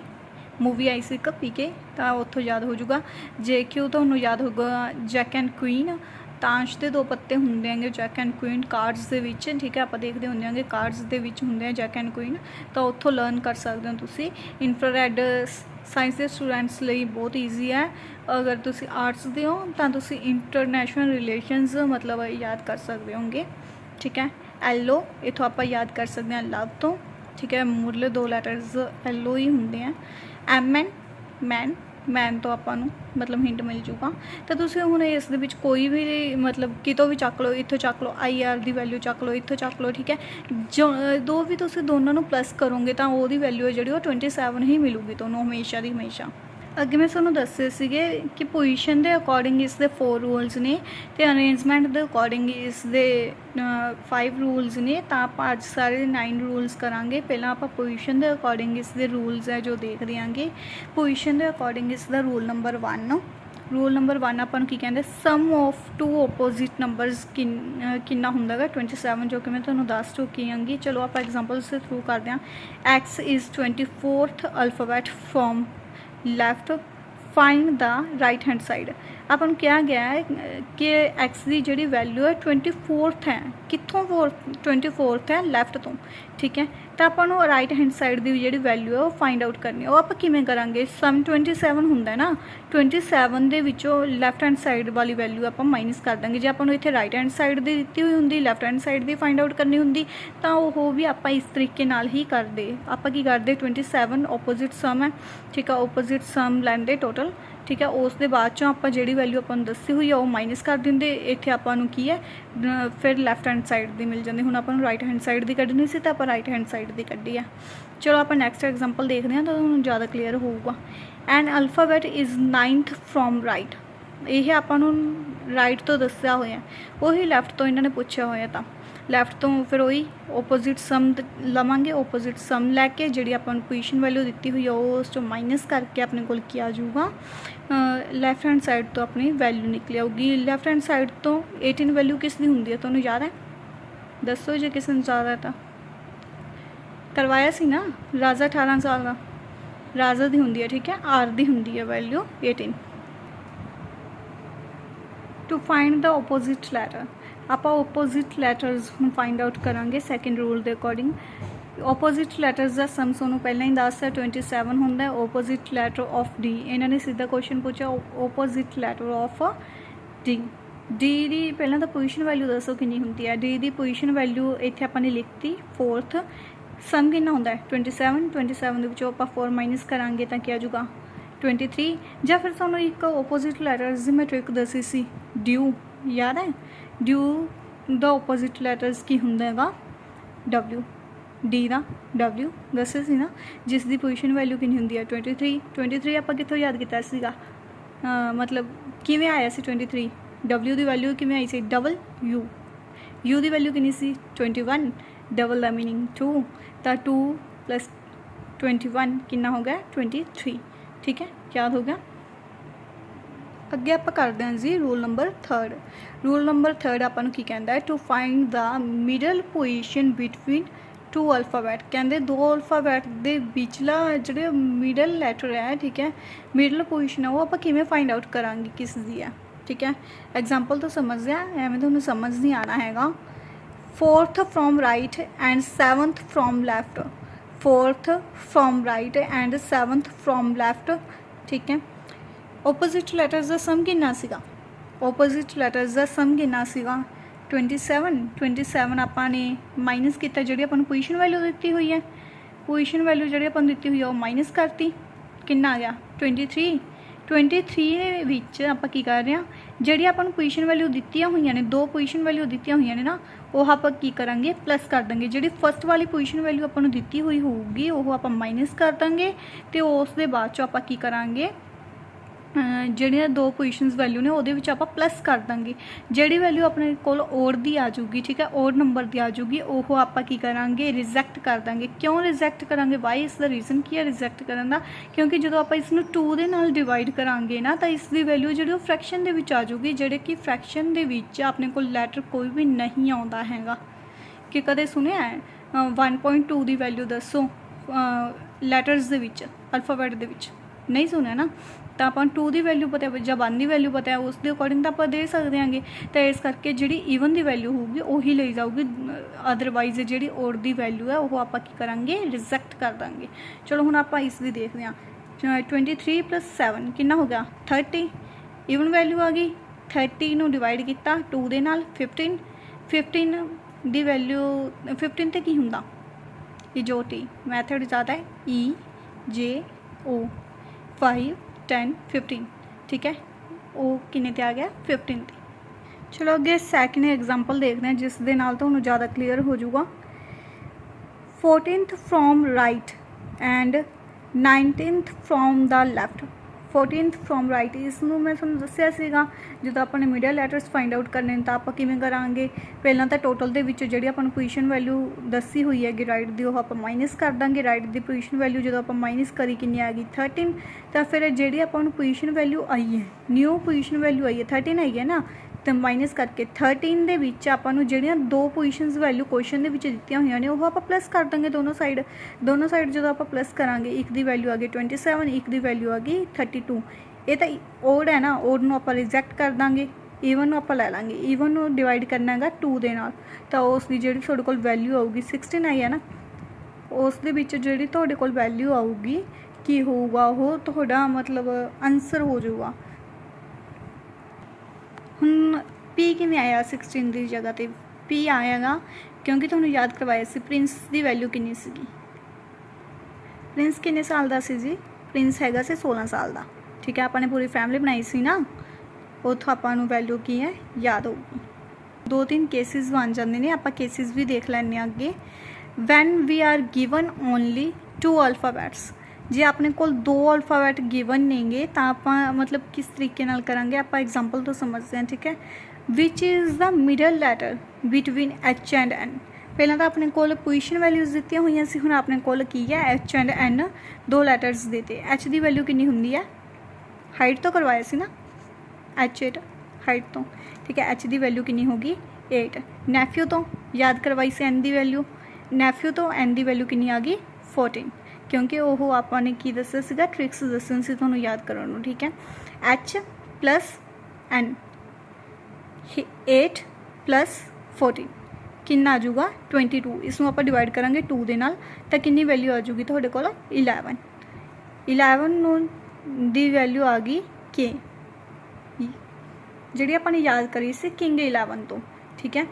movie I C एक PK तो उत्थों याद हो जूगा। JQ तो याद होगा जैक एंड क्वीन ताश के 2 पत्ते होंगे जैक एंड क्वीन कार्ड्स के विच, ठीक है। आप देखते होंगे कार्ड्स के विच होंगे जैक एंड क्वीन, तो उत्थों लर्न कर सकते हो तुसी। इंफ्रारैड साइंस के स्टूडेंट्स लिए बहुत ईजी है। अगर तुसी आर्ट्स दे हो तो तुसी इंटरनेशनल रिलेशनस मतलब याद कर सकते होंगे, ठीक है। LO इतों आप याद कर सकते हैं लव तो, ठीक है। मुरले 2 लैटर्स LO ही होंगे हैं। मैन मैन तो आपां नूं मतलब हिंट मिल जूगा। तो तुसी हुण इस दे विच कोई भी मतलब कितों भी चक लो, इत्थों चक लो, IR की वैल्यू चक लो, इत्थों चक लो, ठीक है। जो दो भी तुसी दोनों नूं प्लस करोगे तो वो वैल्यू है जिहड़ी 27 ही मिलूगी तुहानूं हमेशा दी हमेशा। अगे मैं तुहानूं दस्से सीगे कि पोजीशन के अकॉर्डिंग इसके 4 रूल्स ने तो अरेंजमेंट के अकॉर्डिंग इसके 5 रूल्स ने। तो आप अज सारे 9 रूल्स करांगे। पहला आप पोजीशन के अकॉर्डिंग इसके रूल्स है जो देख देंगे। पोजीशन के अकॉर्डिंग इसका रूल नंबर 1 अपन की कहते सम ऑफ 2 ओपोजिट नंबरस किन्ना हुंदा है 27, जो कि मैं तुहानूं दस चुकी हाँ। चलो आप एग्जाम्पल्स के थ्रू करते हैं। X is 24th alphabet from left, find the right hand side. अपन कहा गया है कि X की जी वैल्यू है 24th है, कितों 24th है लैफ्ट तो, ठीक है। तो अपन राइट हैंड साइड की जी वैल्यू है वो फाइंड आउट करनी है। वो आप किमें करांगे, सम 27 होंगे ना, 27 के विचों लैफ्ट हैंड साइड वाली वैल्यू आप माइनस कर देंगे। जो अपन इतने राइट हैंड साइड की दी हुई होंगी, लैफ्ट हैंड साइड की फाइंड आउट करनी होंगी, तो वह भी आप इस तरीके नाल ही करते। आप की करते 27 ओपोजिट सम है, ठीक है। ओपोजिट सम लैंदे टोटल, ठीक है। उस दे बाद चों आप जिहड़ी वैल्यू अपन दसी हुई है वो माइनस कर देंगे। इत्थे आपां की है फिर लैफ्ट हैंड साइड की मिल जाती। हुण आपां राइट हैंड साइड की कड्ढनी सी तो आप राइट हैंड साइड की कड्ढी है। चलो आप नैक्सट एग्जाम्पल देखते हैं तो तुहानूं ज़्यादा क्लीयर होगा। N alphabet is 9th from right. यह आपां नूं राइट तो दस्या होया, वही लैफ्ट तो इन्होंने पूछा होया। तो लैफ्ट तो फिर वही ओपोजिट सम लवांगे। ओपोजिट सम लैके जी अपन पोजीशन वैल्यू दी हुई है उस माइनस करके अपने को क्या आ जाऊगा, लैफ्ट हैंड साइड तो अपनी वैल्यू निकली आऊगी। लैफ्ट हैंड साइड तो 18 वैल्यू किस दी हुंदी है तुहानूं याद है? दसो जे किसी नूं याद है तो करवाया सी ना। राजा 18 साल का राजा दी हुंदी है, ठीक है। R दी हुंदी है value 18। To find the opposite letter, आप ओपोजिट लैटर्स हम फाइंड आउट करांगे सैकेंड रूल के अकॉर्डिंग। ओपोजिट लैटर्स का सम सोनू पहले ही दस है 27 होंगे। ओपोजिट लैटर ऑफ D, इन्होंने सीधा क्वेश्चन पूछा opposite letter of D। D पहले तो पोजीशन वैल्यू दसो कितनी होंगी है। D की पोजीशन वैल्यू इतने अपने लिखती 4th। सम कितना होंगे 27, 27 के आप 4 माइनस करांगे तो क्या आजूगा 23। या फिर तुहानूं एक ओपोजिट लैटर्स की मैं ट्रिक दसी सी, ड्यू याद है? ड्यू द ओपोजिट लैटर्स की होंगा W, D का W दसे सी ना, जिसकी पोजीशन वैल्यू कितनी होंगी है 23। 23 आप कितों याद किया सीगा, मतलब किवें आया सी 23? W की वैल्यू किवें आई सी डबल U, U की वैल्यू कितनी सी 21, डबल का मीनिंग 2, तो 2 + 21 कितना हो गया 23, ठीक है। याद हो गया। अगे आप करते हैं जी रूल नंबर 3। रूल नंबर 3 अपन की कहता है to find the middle position between 2 alphabet. कहते 2 अल्फाबैट के बिचला जो मिडल लैटर है, ठीक है, मिडल पोजीशन है वो आप किमें फाइंड आउट करांगे किस दी है, ठीक है। एग्जाम्पल तो समझ गया, एवं तो समझ नहीं आना हैगा। 4th from right and 7th from left, 4th from right and 7th from left, ठीक है। ओपोजिट लैटर्स का सम कितना सीगा, ओपोजिट लैटर्स का सम कितना सीगा 27। 27 आपने माइनस किया जी अपन पोजीशन वैल्यू दी हुई है, पोजीशन वैल्यू जी अपन दी हुई है वो माइनस करती, कितना आ गया 23। 23 विच आप की कर रहे हैं जी अपन पोजीशन वैल्यू दी हुई ने, 2 पोजीशन वैल्यू दी हुई ने ना, वो आप की करांगे प्लस कर देंगे। जी फस्ट वाली पोजीशन वैल्यू अपन दी हुई होगी वो आप माइनस कर देंगे, तो उस दे बाद चो आप की करांगे ਜਿਹੜੀਆਂ 2 पोजीशनस वैल्यू ने वो आप प्लस कर देंगे। जी वैल्यू अपने को ओड की आ जाऊगी, ठीक है, ओड नंबर की आ जाऊगी, वो आप की करांगे रिजैक्ट कर देंगे। क्यों रिजैक्ट करांगे, वाई इसका रीजन की है रिजैक्ट करने का, क्योंकि जो आप इसनूं 2 दे नाल डिवाइड करांगे ना तो इसकी वैल्यू जी फ्रैक्शन दे विच आ जाऊगी, जिहड़े कि फ्रैक्शन दे विच अपने को लैटर कोई भी नहीं आता हैगा। कि कदे सुनिया है 1.2 ਦੀ ਵੈਲਿਊ ਦੱਸੋ ਲੈਟਰਸ ਦੇ ਵਿੱਚ, ਅਲਫਾਬੈਟ ਦੇ ਵਿੱਚ। ਨਹੀਂ ਸੁਣਿਆ ਨਾ, ਤਾਂ ਆਪਾਂ 2 ਦੀ ਵੈਲਿਊ ਪਤਾ ਜਾਂ 1 ਦੀ ਵੈਲਿਊ ਪਤਾ ਉਸ ਦੇ ਅਕੋਰਡਿੰਗ ਤਾਂ ਆਪਾਂ ਦੇ ਸਕਦੇ ਹਾਂਗੇ। ਤਾਂ ਇਸ ਕਰਕੇ ਜਿਹੜੀ ਈਵਨ ਦੀ ਵੈਲਿਊ ਹੋਊਗੀ ਉਹੀ ਲਈ ਜਾਊਗੀ, ਅਦਰਵਾਈਜ਼ ਜਿਹੜੀ ਓਡ ਦੀ ਵੈਲਿਊ ਹੈ ਉਹ ਆਪਾਂ ਕੀ ਕਰਾਂਗੇ, ਰਿਜੈਕਟ ਕਰ ਦਾਂਗੇ। ਚਲੋ ਹੁਣ ਆਪਾਂ ਇਸ ਦੀ ਦੇਖਦੇ ਹਾਂ। 23 + 7 ਕਿੰਨਾ ਹੋ ਗਿਆ 30, ਈਵਨ ਵੈਲਿਊ ਆ ਗਈ। 30 ਨੂੰ ਡਿਵਾਈਡ ਕੀਤਾ 2 ਦੇ ਨਾਲ 15 ਦੀ ਵੈਲਿਊ 15 ਤੇ ਕੀ ਹੁੰਦਾ, ਇਜੋਟੀ ਮੈਥਡ ਜ਼ਿਆਦਾ ਹੈ, EJO 5 10 15 ਠੀਕ ਹੈ, ਉਹ ਕਿੰਨੇ ਤੇ ਆ ਗਿਆ 15 ਤੇ। ਚਲੋ ਅੱਗੇ ਸੈਕਿੰਡ ਐਗਜ਼ਾਮਪਲ ਦੇਖਦੇ ਹਾਂ ਜਿਸ ਦੇ ਨਾਲ ਤੁਹਾਨੂੰ ਜ਼ਿਆਦਾ ਕਲੀਅਰ ਹੋ ਜਾਊਗਾ। 14th from right and 19th from the left। 14th from right ਇਸ ਨੂੰ ਮੈਂ ਤੁਹਾਨੂੰ ਦੱਸਿਆ ਸੀਗਾ ਜਦੋਂ ਆਪਾਂ ਨੇ ਮੀਡੀਆ ਲੈਟਰਸ ਫਾਈਂਡ ਆਊਟ ਕਰਨੇ ਤਾਂ ਆਪਾਂ ਕਿਵੇਂ ਕਰਾਂਗੇ, ਪਹਿਲਾਂ ਤਾਂ ਟੋਟਲ ਦੇ ਵਿੱਚ ਜਿਹੜੀ ਆਪਾਂ ਨੂੰ ਪੋਜੀਸ਼ਨ ਵੈਲਿਊ ਦੱਸੀ ਹੋਈ ਹੈਗੀ ਰਾਈਟ ਦੀ ਉਹ ਆਪਾਂ ਮਾਈਨਸ ਕਰ ਦਾਂਗੇ। ਰਾਈਟ ਦੀ ਪੋਜੀਸ਼ਨ ਵੈਲਿਊ ਜਦੋਂ ਆਪਾਂ ਮਾਈਨਸ ਕਰੀ ਕਿੰਨੀ ਆ ਗਈ 13, ਤਾਂ ਫਿਰ ਜਿਹੜੀ ਆਪਾਂ ਨੂੰ ਪੋਜੀਸ਼ਨ ਵੈਲਿਊ ਆਈ ਹੈ, ਨਿਊ ਪੋਜੀਸ਼ਨ ਵੈਲਿਊ ਆਈ ਹੈ 13 ਆਈ ਹੈ ਨਾ, ਤਾਂ ਮਾਈਨਸ ਕਰਕੇ 13 ਦੇ ਵਿੱਚ ਆਪਾਂ ਨੂੰ ਜਿਹੜੀਆਂ 2 ਪੋਜੀਸ਼ਨਸ ਵੈਲਿਊ ਕੁਐਸਚਨ ਦੇ ਵਿੱਚ ਦਿੱਤੀਆਂ ਹੋਈਆਂ ਨੇ ਉਹ ਆਪਾਂ ਪਲੱਸ ਕਰ ਦਾਂਗੇ ਦੋਨੋਂ ਸਾਈਡ ਜਦੋਂ ਆਪਾਂ ਪਲੱਸ ਕਰਾਂਗੇ, ਇੱਕ ਦੀ ਵੈਲਿਊ ਆ ਗਈ 27, ਇੱਕ ਦੀ ਵੈਲਿਊ ਆ ਗਈ 32। ਇਹ ਤਾਂ ਓਡ ਹੈ ਨਾ, ਓਡ ਨੂੰ ਆਪਾਂ ਰਿਜੈਕਟ ਕਰ ਦਾਂਗੇ, ਈਵਨ ਨੂੰ ਆਪਾਂ ਲੈ ਲਾਂਗੇ। ਈਵਨ ਨੂੰ ਡਿਵਾਈਡ ਕਰਨਾ ਹੈਗਾ 2 ਦੇ ਨਾਲ, ਤਾਂ ਉਸ ਦੀ ਜਿਹੜੀ ਤੁਹਾਡੇ ਕੋਲ ਵੈਲਿਊ ਆਊਗੀ 16 ਆਈ ਹੈ ਨਾ, ਉਸ ਦੇ ਵਿੱਚ ਜਿਹੜੀ ਤੁਹਾਡੇ ਕੋਲ ਵੈਲਿਊ ਆਊਗੀ ਕੀ ਹੋਊਗਾ, ਉਹ ਤੁਹਾਡਾ ਮਤਲਬ ਆਨਸਰ ਹੋ ਜਾਊਗਾ। ਹੁਣ P ਕਿਵੇਂ ਆਇਆ 16 ਦੀ ਜਗ੍ਹਾ 'ਤੇ, P ਆਏਗਾ ਕਿਉਂਕਿ ਤੁਹਾਨੂੰ ਯਾਦ ਕਰਵਾਇਆ ਸੀ ਪ੍ਰਿੰਸ ਦੀ ਵੈਲਿਊ ਕਿੰਨੀ ਸੀਗੀ। ਪ੍ਰਿੰਸ ਕਿੰਨੇ ਸਾਲ ਦਾ ਸੀ ਜੀ, ਪ੍ਰਿੰਸ ਹੈਗਾ ਸੀ 16 ਸਾਲ ਦਾ। ਠੀਕ ਹੈ, ਆਪਾਂ ਨੇ ਪੂਰੀ ਫੈਮਿਲੀ ਬਣਾਈ ਸੀ ਨਾ, ਉੱਥੋਂ ਆਪਾਂ ਨੂੰ ਵੈਲਿਊ ਕੀ ਹੈ ਯਾਦ ਹੋਊਗੀ। 2-3 ਕੇਸਿਸ ਬਣ ਜਾਂਦੇ ਨੇ, ਆਪਾਂ ਕੇਸਿਸ ਵੀ ਦੇਖ ਲੈਂਦੇ ਹਾਂ ਅੱਗੇ। When we are given only 2 alphabets, ਜੇ ਆਪਣੇ ਕੋਲ 2 ਅਲਫਾਬੈਟ ਗਿਵਨ ਨੇਗੇ ਤਾਂ ਆਪਾਂ ਮਤਲਬ ਕਿਸ ਤਰੀਕੇ ਨਾਲ ਕਰਾਂਗੇ, ਆਪਾਂ ਐਗਜ਼ਾਮਪਲ ਤੋਂ ਸਮਝਦੇ ਹਾਂ। ਠੀਕ ਹੈ, which is the middle letter between H and N। ਪਹਿਲਾਂ ਤਾਂ ਆਪਣੇ ਕੋਲ ਪੋਜੀਸ਼ਨ ਵੈਲਿਊਜ਼ ਦਿੱਤੀਆਂ ਹੋਈਆਂ ਸੀ, ਹੁਣ ਆਪਣੇ ਕੋਲ ਕੀ ਹੈ H and N 2 ਲੈਟਰਸ ਦਿੱਤੇ। H ਦੀ ਵੈਲਿਊ ਕਿੰਨੀ ਹੁੰਦੀ ਹੈ, ਹਾਈਟ ਤੋਂ ਕਰਵਾਇਆ ਸੀ ਨਾ, H8 ਹਾਈਟ ਤੋਂ। ਠੀਕ ਹੈ, H ਦੀ ਵੈਲਿਊ ਕਿੰਨੀ ਹੋਗੀ 8। ਨੈਫਿਊ ਤੋਂ ਯਾਦ ਕਰਵਾਈ ਸੀ N ਦੀ ਵੈਲਿਊ, ਨੈਫਿਊ ਤੋਂ N ਦੀ ਵੈਲਿਊ ਕਿੰਨੀ ਆ ਗਈ 14, ਕਿਉਂਕਿ ਉਹ ਆਪਾਂ ਨੇ ਕੀ ਦੱਸਿਆ ਸੀਗਾ, ਟ੍ਰਿਕਸ ਦੱਸਣ ਸੀ ਤੁਹਾਨੂੰ ਯਾਦ ਕਰਨ ਨੂੰ। ਠੀਕ ਹੈ, H + N 8 + 14 ਕਿੰਨਾ ਆ ਜਾਊਗਾ 22। ਇਸ ਨੂੰ ਆਪਾਂ ਡਿਵਾਈਡ ਕਰਾਂਗੇ 2 ਦੇ ਨਾਲ ਤਾਂ ਕਿੰਨੀ ਵੈਲਿਊ ਆ ਜਾਊਗੀ ਤੁਹਾਡੇ ਕੋਲ 11। 11 ਨੂੰ ਦੀ ਵੈਲਿਊ ਆ ਗਈ K, ਜਿਹੜੀ ਆਪਾਂ ਨੇ ਯਾਦ ਕਰੀ ਸੀ ਕਿੰਗ 11 ਤੋਂ। ਠੀਕ ਹੈ,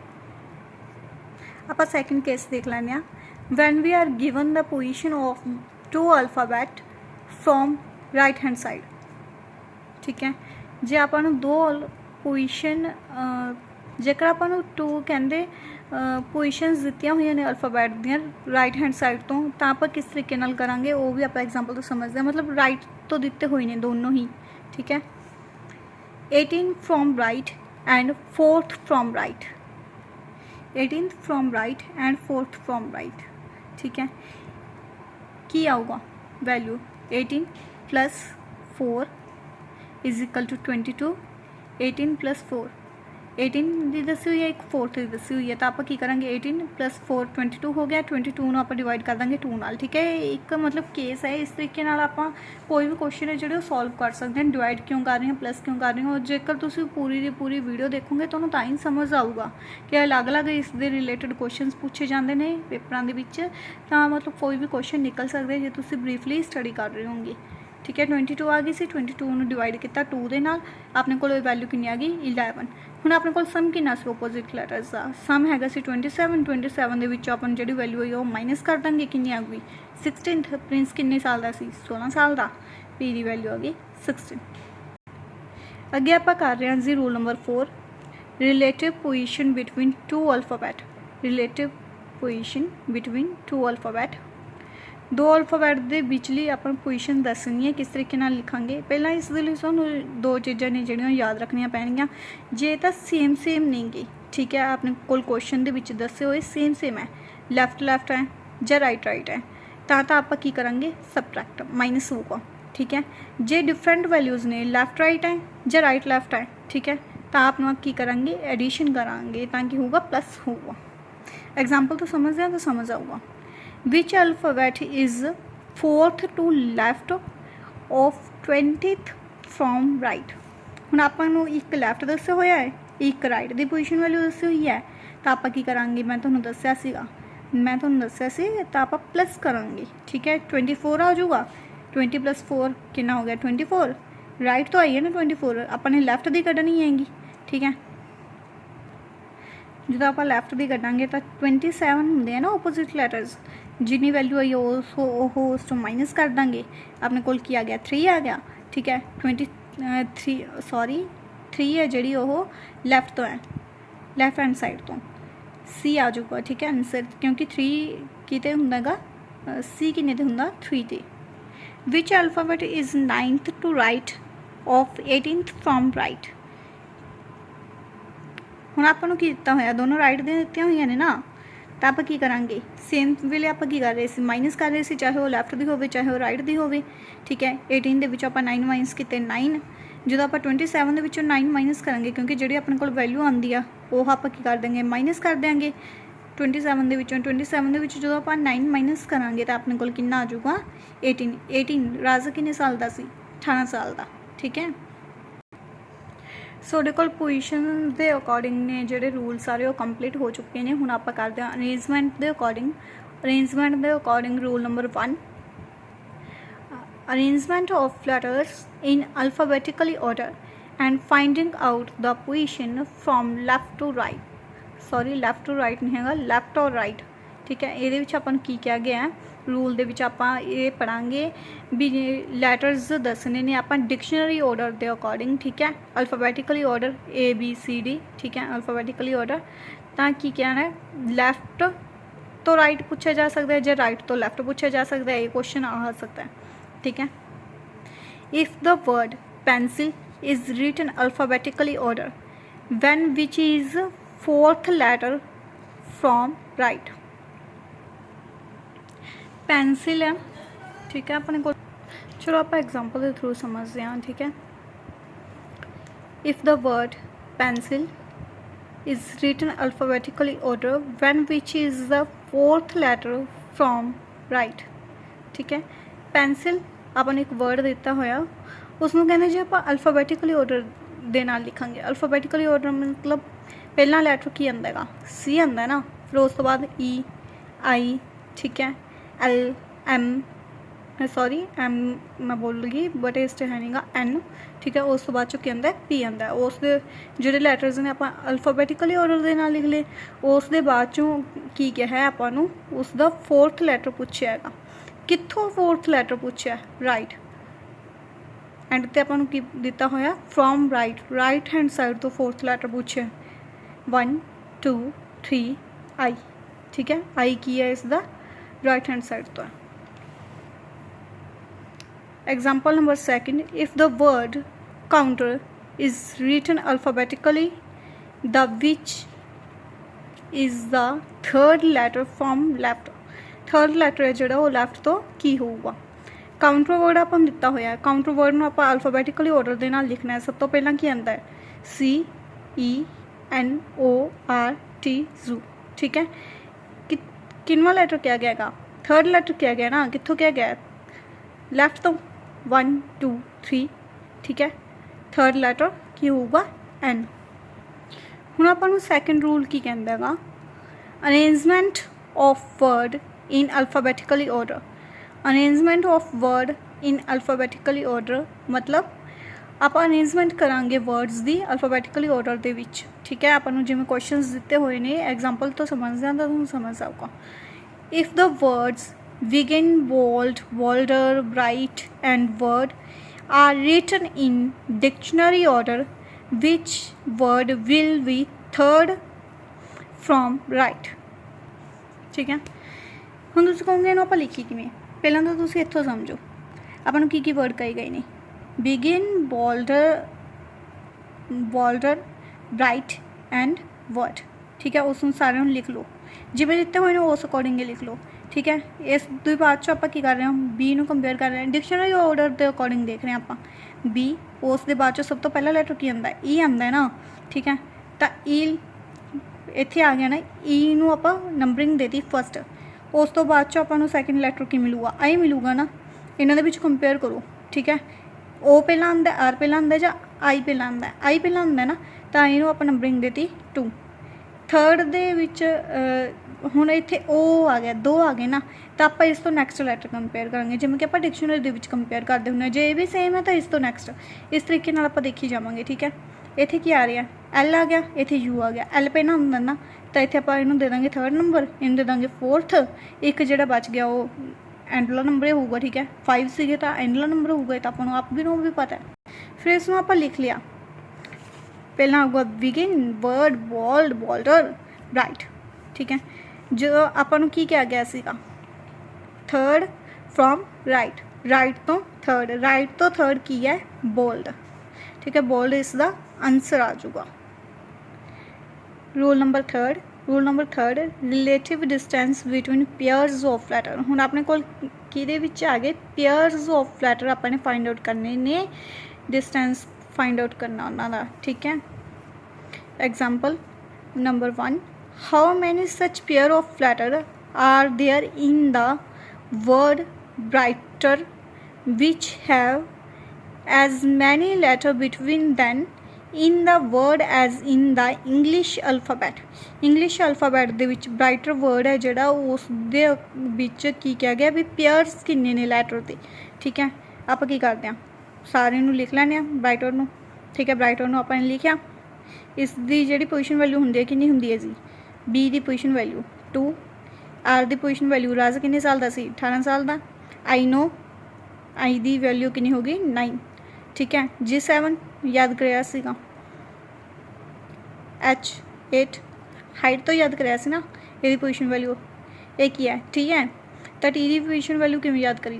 ਆਪਾਂ ਸੈਕਿੰਡ ਕੇਸ ਦੇਖ ਲੈਂਦੇ ਹਾਂ। ਵੈਨ ਵੀ ਆਰ ਗਿਵਨ ਦਾ position of 2 alphabet from right hand side. ਠੀਕ ਹੈ, ਜੇ ਆਪਾਂ ਨੂੰ 2 ਪੋਜੀਸ਼ਨ ਜੇਕਰ ਆਪਾਂ ਨੂੰ 2 ਕਹਿੰਦੇ ਪੋਜੀਸ਼ਨਸ ਦਿੱਤੀਆਂ ਹੋਈਆਂ ਨੇ ਅਲਫਾਬੈਟ ਦੀਆਂ ਰਾਈਟ ਹੈਂਡ ਸਾਈਡ ਤੋਂ, ਤਾਂ ਆਪਾਂ ਕਿਸ ਤਰੀਕੇ ਨਾਲ ਕਰਾਂਗੇ ਉਹ ਵੀ ਆਪਾਂ ਐਗਜ਼ਾਮਪਲ ਤੋਂ ਸਮਝਦੇ ਹਾਂ। ਮਤਲਬ ਰਾਈਟ ਤੋਂ ਦਿੱਤੇ ਹੋਏ ਨੇ ਦੋਨੋਂ ਹੀ। ਠੀਕ ਹੈ, 18 from right and 4th from right, 18th from right and 4th from right. ਠੀਕ ਹੈ, ਕੀ ਆਊਗਾ ਵੈਲਿਊ 18 + 4 = 22। 18 + 4 18 ਦੀ ਦੱਸੀ ਹੋਈ ਹੈ, ਇੱਕ 4th ਦੀ ਦੱਸੀ ਹੋਈ ਹੈ, ਤਾਂ ਆਪਾਂ ਕੀ ਕਰਾਂਗੇ 18 + 4 22 ਹੋ ਗਿਆ। 22 ਨੂੰ ਆਪਾਂ ਡਿਵਾਈਡ ਕਰ ਦਾਂਗੇ 2 ਨਾਲ। ਠੀਕ ਹੈ, ਇੱਕ ਮਤਲਬ ਕੇਸ ਹੈ, ਇਸ ਤਰੀਕੇ ਨਾਲ ਆਪਾਂ ਕੋਈ ਵੀ ਕੁਐਸਚਨ ਹੈ ਜਿਹੜੇ ਉਹ ਸੋਲਵ ਕਰ ਸਕਦੇ ਹਾਂ। ਡਿਵਾਈਡ ਕਿਉਂ ਕਰ ਰਹੇ ਹਾਂ, ਪਲੱਸ ਕਿਉਂ ਕਰ ਰਹੇ ਹੋ, ਜੇਕਰ ਤੁਸੀਂ ਪੂਰੀ ਦੀ ਪੂਰੀ ਵੀਡੀਓ ਦੇਖੋਗੇ ਤੁਹਾਨੂੰ ਤਾਂ ਹੀ ਸਮਝ ਆਊਗਾ ਕਿ ਅਲੱਗ-ਅਲੱਗ ਇਸ ਦੇ ਰਿਲੇਟਡ ਕੁਐਸਚਨਸ ਪੁੱਛੇ ਜਾਂਦੇ ਨੇ ਪੇਪਰਾਂ ਦੇ ਵਿੱਚ, ਤਾਂ ਮਤਲਬ ਕੋਈ ਵੀ ਕੁਐਸਚਨ ਨਿਕਲ ਸਕਦੇ ਜੇ ਤੁਸੀਂ ਬਰੀਫਲੀ ਸਟੱਡੀ ਕਰ ਰਹੇ ਹੋਗੇ। ਠੀਕ ਹੈ, 22 ਆ ਗਈ ਸੀ, 22 ਨੂੰ ਡਿਵਾਈਡ ਕੀਤਾ 2 ਦੇ ਨਾਲ, ਆਪਣੇ ਕੋਲ ਵੈਲਿਊ ਕਿੰਨੀ ਆ ਗਈ 11। ਹੁਣ ਆਪਣੇ ਕੋਲ ਸਮ ਕਿੰਨਾ ਸੀ ਓਪੋਜ਼ਿਟ ਲੈਟਰਸ ਦਾ, ਸਮ ਹੈਗਾ ਸੀ 27। 27 ਦੇ ਵਿੱਚੋਂ ਆਪਾਂ ਜਿਹੜੀ ਵੈਲਿਊ ਹੋਈ ਉਹ ਮਾਈਨਸ ਕਰ ਦਾਂਗੇ, ਕਿੰਨੀ ਆ ਗਈ 16। ਪ੍ਰਿੰਸ ਕਿੰਨੇ ਸਾਲ ਦਾ ਸੀ 16 ਸਾਲ ਦਾ, P ਦੀ ਵੈਲਿਊ ਆ ਗਈ 16। ਅੱਗੇ ਆਪਾਂ ਕਰ ਰਹੇ ਹਾਂ ਜੀ rule number 4, relative position between 2 alphabet. Relative position between 2 alphabet, 2 alphabet ਦੇ ਵਿਚਲੀ ਆਪਾਂ ਪੋਜੀਸ਼ਨ ਦੱਸਣੀ ਹੈ। ਕਿਸ ਤਰੀਕੇ ਨਾਲ ਲਿਖਾਂਗੇ, ਪਹਿਲਾਂ ਇਸ ਦੇ ਲਈ ਸਾਨੂੰ 2 ਚੀਜ਼ਾਂ ਨੇ ਜਿਹੜੀਆਂ ਯਾਦ ਰੱਖਣੀਆਂ ਪੈਣਗੀਆਂ। ਜੇ ਤਾਂ ਸੇਮ ਨਹੀਂ ਗੀ, ਠੀਕ ਹੈ, ਆਪਣੇ ਕੋਲ ਕੁਐਸਚਨ ਦੇ ਵਿੱਚ ਦੱਸੇ ਹੋਏ ਸੇਮ ਹੈ, ਲੈਫਟ ਹੈ ਜਾਂ ਰਾਈਟ ਹੈ, ਤਾਂ ਆਪਾਂ ਕੀ ਕਰਾਂਗੇ ਸਬਟਰੈਕਟ ਮਾਈਨਸ ਹੋਊਗਾ। ਠੀਕ ਹੈ, ਜੇ ਡਿਫਰੈਂਟ ਵੈਲਿਊਜ਼ ਨੇ ਲੈਫਟ ਰਾਈਟ ਹੈ ਜਾਂ ਰਾਈਟ ਲੈਫਟ ਹੈ, ਠੀਕ ਹੈ, ਤਾਂ ਆਪਾਂ ਕੀ ਕਰਾਂਗੇ ਐਡੀਸ਼ਨ ਕਰਾਂਗੇ, ਤਾਂ ਕੀ ਹੋਊਗਾ ਪਲੱਸ ਹੋਊਗਾ। एग्जाम्पल तो समझ रहे हैं तो समझ आऊगा। Which alphabet is 4th to left of 20th from right. हुण आपां नूं एक लैफ्ट दस्सिया होया है, एक राइट की पोजीशन वैल्यू दस्सी हुई है, तो आपां की करांगे, मैं तुहानूं दस्सिया सीगा, मैं तुहानूं दस्सिया सी, तो आपां प्लस करांगे। ठीक है, 24 आ जाऊगा, 20 + 4 कितना हो गया 24। राइट तो आई है ना 24, अपने लैफ्ट की कढ़नी हैगी। ठीक है, जो आप लैफ्ट की कटांगे तो 27 होंगे हैं ना ओपोजिट लैटर्स, जिनी वैल्यू आई उस तो माइनस कर देंगे, अपने को आ गया 3 आ गया। ठीक है, 3 है जी लैफ्ट तो है, लैफ्ट हैंड साइड तो सी आ जाऊगा। ठीक है, आंसर क्योंकि 3 किते होंगा सी किन्ने ते होंदा 3 ते। Which alphabet is 9th to right of 18th from right. हुण आपां नूं की दित्ता होया, दोनों राइट दे दित्तियां होईयां ने ना, तो आप की करांगे सेम वेले आप की कर रहे सी, माइनस कर रहे सी, चाहे वो लैफ्ट की होवे चाहे वो राइट की होवे। ठीक है, 18 दे विचों आपां 9 माइनस किते 9, जो आप 27 दे विचों 9 माइनस करांगे क्योंकि जिहड़ी अपने कोल वैल्यू आंदी आ वो आप की कर देंगे माइनस कर देंगे 27 दे विचों। 27 दे विचों जो आप 9 माइनस करांगे तो अपने कोल कितना आ जाऊगा 18। 18 राजा किन्ने साल का सी, 18 साल का। ठीक है, सो कोल पोजीशन के अकॉर्डिंग ने जोड़े रूल सारे वो कंप्लीट हो चुके हैं। हुण आप करते हैं अरेंजमेंट के अकॉर्डिंग। अरेंजमेंट के according rule number 1, arrangement of letters in alphabetically order and finding out the position from left to right. Sorry, left to right नहीं है, लैफ्ट और राइट। ठीक है, ये की किया गया है रूल दे आपां ये पढ़ांगे भी लैटर्स दसने ने आपां डिक्शनरी ऑर्डर के अकॉर्डिंग। ठीक है, अल्फाबेटिकली ऑर्डर ABCD। ठीक है, अल्फाबेटिकली ऑर्डर तो की कहना है लैफ्ट तो राइट पूछा जा सकता है, जो राइट तो लैफ्ट पूछा जा सकता है, ये क्वेश्चन आ सकता है। ठीक है, if the word pencil is written alphabetically order when which is 4th letter from right. Pencil है, ठीक है, अपने को चलो आप एग्जाम्पल के थ्रू समझते हैं। ठीक है, if the word pencil is written alphabetically order when which is the 4th letter from right. ठीक है, पेंसिल आपने एक वर्ड दिता होया, उसनों कहने जी आप अल्फाबेटिकली ऑर्डर दे नाल लिखांगे। अल्फाबेटिकली ऑर्डर मतलब पहला लैटर की आंदा है सी आंदा है ना, फिर उस तो बाद EI। ठीक है, LM सॉरी M मैं बोल रही बट इस है नहीं गा N। ठीक है, उस तो बाद चुके आंदा P आंदा है, उस जोड़े लैटर्स ने आप अल्फाबेटिकली ऑर्डर के नाल लिख ले। उस दे बाद चों की क्या है आपां नूं उसका 4th लैटर पूछया है, कित्थों 4th लैटर पूछया राइट। एंड ते आपां नूं की दिता होया from right, right hand side तो 4th लैटर पूछे 1 2 3 I। ठीक है, I की है इसका राइट हैंड साइड तो है। Example number 2, if the word counter is written alphabetically the which is the 3rd letter from left. 3rd letter है जो लैफ्ट तो की होगा। काउंटर वर्ड आप दिता होया, काउंटर वर्ड में आप अल्फाबेटिकली ऑर्डर के नाल लिखना है। सब तो पहला की आंदा है CENORT जू। ठीक है, किनवा लेटर क्या गया 3rd लेटर क्या गया ना, कितों क्या गया लैफ्ट तो 1 2 3। ठीक है, 3rd लेटर की होगा N। हुण आपां नूं सैकेंड रूल की कहंदा है arrangement of word in alphabetically order. Arrangement of word in alphabetically order मतलब आप अरेंजमेंट करांगे वर्ड्स की अल्फाबेटिकली ऑर्डर दे विच। ठीक है, आपको जिवें क्वेश्चंस दिते हुए ने एग्जाम्पल तो समझ आंदा तुहानूं समझ आऊगा। If the words begin bold, bolder, bright and word are written in dictionary order which word will be 3rd from right. ठीक है, हुण तुसीं कहोगे इहनूं आपां लिखी किवें, पहलां तो तुसीं इत्थों समझो आपां नूं की वर्ड कहे गए ने begin, boulder, bright and word. ठीक है, उस सारे लिख लो जिवें दिते हुए उस अकॉर्डिंग लिख लो। ठीक है, इस दो बाद चो आप की कर रहे हैं बी नूं कंपेयर कर रहे हैं, डिक्शनरी ऑर्डर के अकॉर्डिंग देख रहे हैं आप बी। उस दे बाद चो सब तो पहला लैटर की आंदा E आंदा है ना। ठीक है, तो E इत्थे आ गया ना ई नूं आपां नंबरिंग देती फस्ट, उस तो बाद चों आपां नूं सैकेंड लैटर की मिलूगा, आई मिलूगा ना। इन्हां दे विच कंपेयर करो, ठीक है। ओ पहला आंदा, आर पहला आंदा जां आई पहला आंदा, आई पहला आंदा ना, तां इहनूं आपां नंबरिंग देती 2। थर्ड दे विच हुण इत्थे ओ आ गया, 2 आ गए ना, तो आप इस तो नैक्सट लैटर कंपेयर करेंगे, जिवें कि आपां डिक्शनरी दे विच कंपेयर करते हुंदे, जे भी सेम है तो इस तो नैक्सट, इस तरीके नाल आपां देखी जावांगे, ठीक है। इत्थे की आ रहा, एल आ गया, इत्थे यू आ गया, एल पहला हुंदा ना, तो इत्थे आपां इहनूं दे दांगे थर्ड नंबर, इहनूं दे दांगे फोर्थ, एक जिहड़ा बच गया वो एंडला नंबर होगा, ठीक है। 5 सीगे तो एंडला नंबर होगा, तो आपां नूं आप भी पता है। फिर इसनूं आपां लिख लिया, पहला आऊगा begin, word, bold, bolder, right, ठीक है। जो आपां नूं की क्या गया सीगा, थर्ड फ्रॉम राइट, राइट तो थर्ड, राइट तो थर्ड की है बोल्ड, ठीक है। बोल्ड इसका आंसर आ जाऊगा। Rule number third, relative distance between pairs of letter. हुण अपने कोल किहदे विच आ गए, पेयर्स ऑफ लैटर आपां ने फाइंड आउट करने ने, डिस्टेंस फाइंड आउट करना उन्हां दा, ठीक है। Example number 1, how many such pair of letter are there in the word brighter which have as many letter between them in the word as in the English alphabet। English alphabet ਦੇ ਵਿੱਚ brighter word है ਜਿਹੜਾ ਉਸ ਦੇ ਵਿੱਚ ਕੀ ਕਿਹਾ ਗਿਆ ਵੀ pairs ਕਿੰਨੇ ਨੇ ਲੈਟਰ ਦੇ, ਠੀਕ ਹੈ। ਆਪਾਂ ਕੀ ਕਰਦੇ ਹਾਂ, ਸਾਰੇ ਨੂੰ ਲਿਖ ਲੈਂਦੇ ਹਾਂ brighter ਨੂੰ, ਠੀਕ ਹੈ। brighter ਨੂੰ ਆਪਾਂ ਨੇ ਲਿਖਿਆ, ਇਸ ਦੀ ਜਿਹੜੀ ਪੋਜੀਸ਼ਨ ਵੈਲਿਊ ਹੁੰਦੀ ਹੈ ਕਿੰਨੀ ਹੁੰਦੀ ਹੈ ਜੀ, B ਦੀ ਪੋਜੀਸ਼ਨ ਵੈਲਿਊ 2, R ਦੀ ਪੋਜੀਸ਼ਨ ਵੈਲਿਊ ਰਾਜ ਕਿੰਨੇ ਸਾਲ ਦਾ ਸੀ, 18 ਸਾਲ ਦਾ। I know, I the value ਕਿੰਨੀ ਹੋ ਗਈ 9, ठीक है। G7 याद कराया सीगा, H8 हाइट तो याद कराया सी ना, ये पोजिशन वैल्यू एक ही है, ठीक है। तो टी की पोजिशन वैल्यू किवें याद करी,